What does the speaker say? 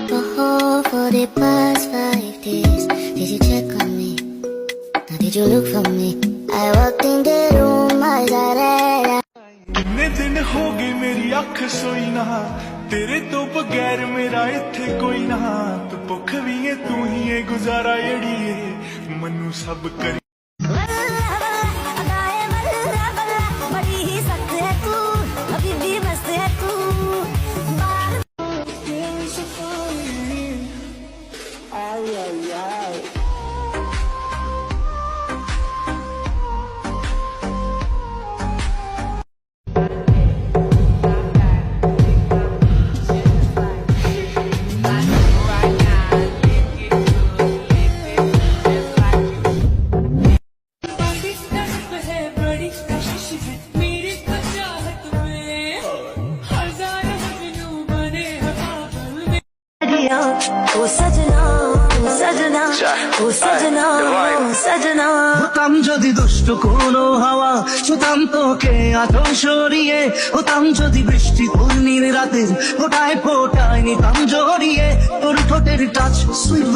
alcohol for the past 5 days. Did you check on me? Now did you look for me? I walked in the room, eyes are red. कितने दिन हो गए मेरी अख सोई ना, तेरे तो बगैर मेरा इत्थे कोई ना। तू भुख भी है तू ही है गुजारा अड़िए, मनु सब करी बड़ी ही सख्त है तू, अभी भी मस्त है तू। ओ सजना ओ सजना ओ सजना ओ सजना হতাম যদি দুষ্ট কোনো হাওয়া, ছুতাম তোকে আঁচল সরিয়ে। হতাম যদি বৃষ্টি পূর্ণির রাতে, ফোটায় ফোটায় নিতাম জড়িয়ে। তোর ঠোঁটের টাচ সুইট